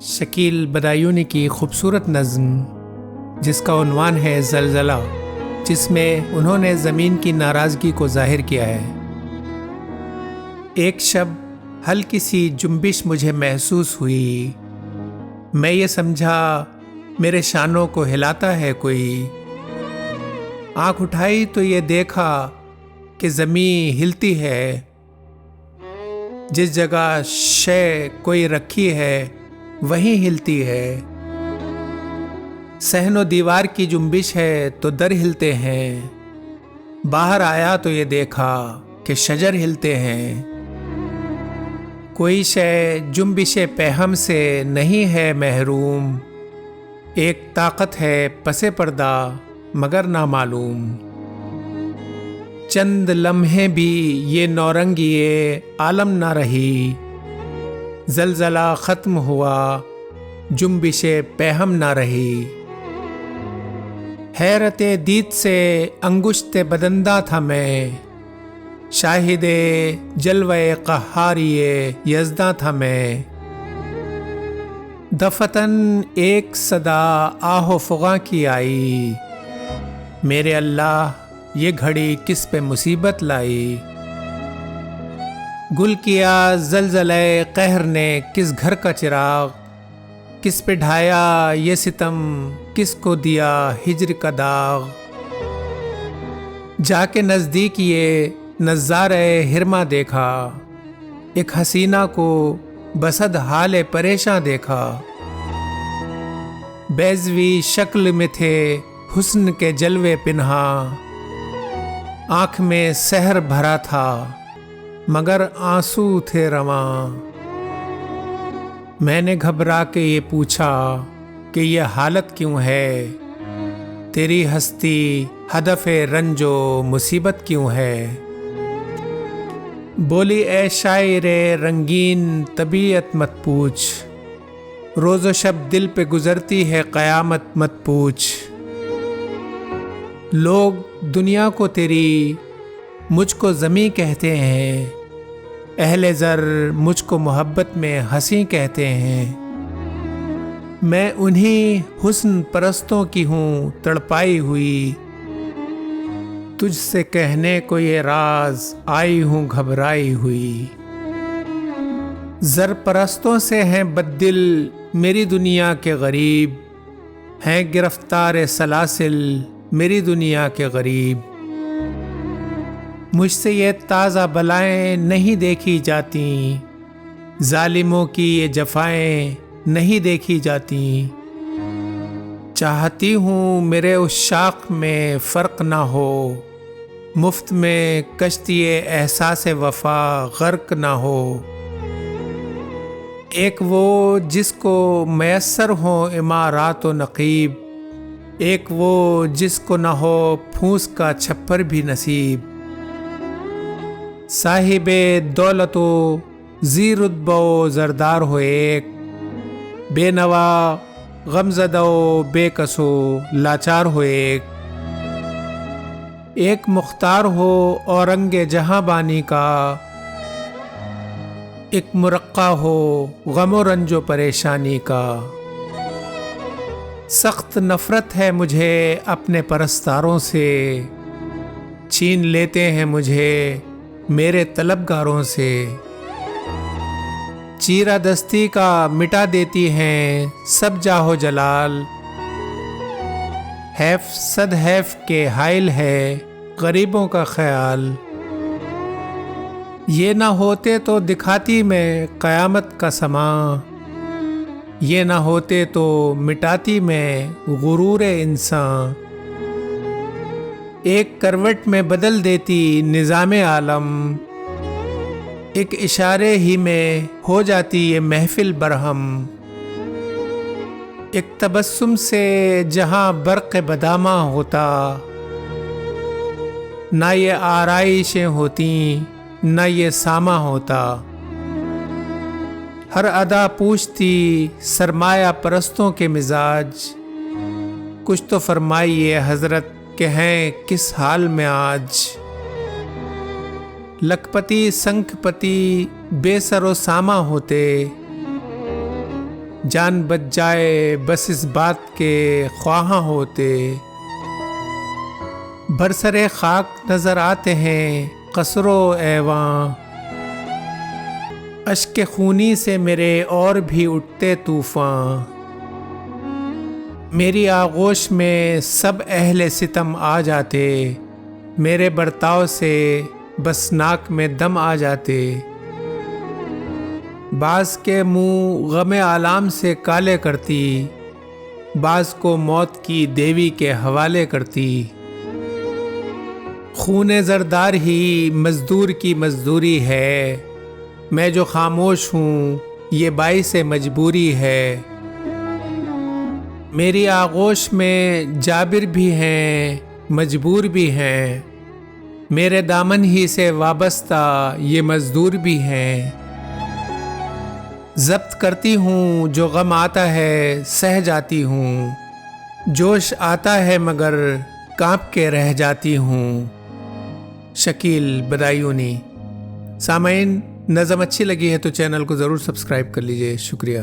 شکیل بدایونی کی خوبصورت نظم جس کا عنوان ہے زلزلہ، جس میں انہوں نے زمین کی ناراضگی کو ظاہر کیا ہے۔ ایک شب ہلکی سی جنبش مجھے محسوس ہوئی، میں یہ سمجھا میرے شانوں کو ہلاتا ہے کوئی۔ آنکھ اٹھائی تو یہ دیکھا کہ زمین ہلتی ہے، جس جگہ شے کوئی رکھی ہے وہیں ہلتی ہے۔ صحن و دیوار کی جنبش ہے تو در ہلتے ہیں، باہر آیا تو یہ دیکھا کہ شجر ہلتے ہیں۔ کوئی شے جنبش پہم سے نہیں ہے محروم، ایک طاقت ہے پس پردہ مگر نامعلوم۔ چند لمحے بھی یہ نورنگی عالم نہ رہی، زلزلہ ختم ہوا جنبش پہم نہ رہی۔ حیرت دید سے انگشت بدندہ تھا میں، شاہد جلوہ قہاری یزداں تھا میں۔ دفتن ایک صدا آہ و فغاں کی آئی، میرے اللہ یہ گھڑی کس پہ مصیبت لائی۔ گل کیا زلزلہ قہر نے کس گھر کا چراغ، کس پہ ڈھایا یہ ستم، کس کو دیا ہجر کا داغ۔ جا کے نزدیک یہ نظارہ ہرما دیکھا، ایک حسینہ کو بسد حال پریشاں دیکھا۔ بیضوی شکل میں تھے حسن کے جلوے پنہا، آنکھ میں سحر بھرا تھا مگر آنسو تھے رواں۔ میں نے گھبرا کے یہ پوچھا کہ یہ حالت کیوں ہے، تیری ہستی ہدف رنج و مصیبت کیوں ہے۔ بولی اے شاعر رنگین طبیعت مت پوچھ، روز و شب دل پہ گزرتی ہے قیامت مت پوچھ۔ لوگ دنیا کو تیری مجھ کو زمیں کہتے ہیں، اہل زر مجھ کو محبت میں ہنسی کہتے ہیں۔ میں انہی حسن پرستوں کی ہوں تڑپائی ہوئی، تجھ سے کہنے کو یہ راز آئی ہوں گھبرائی ہوئی۔ زر پرستوں سے ہیں بددل میری دنیا کے غریب، ہیں گرفتار سلاسل میری دنیا کے غریب۔ مجھ سے یہ تازہ بلائیں نہیں دیکھی جاتی، ظالموں کی یہ جفائیں نہیں دیکھی جاتی۔ چاہتی ہوں میرے عشاق میں فرق نہ ہو، مفت میں کشتی احساس وفا غرق نہ ہو۔ ایک وہ جس کو میسر ہوں امارات و نقیب، ایک وہ جس کو نہ ہو پھونس کا چھپر بھی نصیب۔ صاحب دولت و ذی رتبہ و زردار ہو ایک، بے نوا غمزدہ و بے کس و لاچار ہو ایک۔ ایک مختار ہو اورنگ جہاں بانی کا، ایک مرقع ہو غم و رنج و پریشانی کا۔ سخت نفرت ہے مجھے اپنے پرستاروں سے، چھین لیتے ہیں مجھے میرے طلبگاروں سے۔ چیرہ دستی کا مٹا دیتی ہیں سب جاہ و جلال، حیف صد حیف کے حائل ہے غریبوں کا خیال۔ یہ نہ ہوتے تو دکھاتی میں قیامت کا سما، یہ نہ ہوتے تو مٹاتی میں غرور انسان۔ ایک کروٹ میں بدل دیتی نظام عالم، ایک اشارے ہی میں ہو جاتی یہ محفل برہم۔ ایک تبسم سے جہاں برق بدامہ ہوتا، نہ یہ آرائشیں ہوتی نہ یہ سامہ ہوتا۔ ہر ادا پوچھتی سرمایہ پرستوں کے مزاج، کچھ تو فرمائیے حضرت کہ ہیں کس حال میں آج۔ لکھپتی سنکھ پتی بے سر و سامہ ہوتے، جان بچ جائے بس اس بات کے خواہاں ہوتے، برسرے خاک نظر آتے ہیں قصر و ایواں، اشک خونی سے میرے اور بھی اٹھتے طوفان، میری آغوش میں سب اہل ستم آ جاتے، میرے برتاؤ سے بس ناک میں دم آ جاتے، بعض کے منہ غم آلام سے کالے کرتی، بعض کو موت کی دیوی کے حوالے کرتی، خون زردار ہی مزدور کی مزدوری ہے، میں جو خاموش ہوں یہ باعث مجبوری ہے، میری آغوش میں جابر بھی ہیں مجبور بھی ہیں، میرے دامن ہی سے وابستہ یہ مزدور بھی ہیں، ضبط کرتی ہوں جو غم آتا ہے سہ جاتی ہوں، جوش آتا ہے مگر کانپ کے رہ جاتی ہوں۔ شکیل بدایونی۔ سامعین، نظم اچھی لگی ہے تو چینل کو ضرور سبسکرائب کر لیجئے، شکریہ۔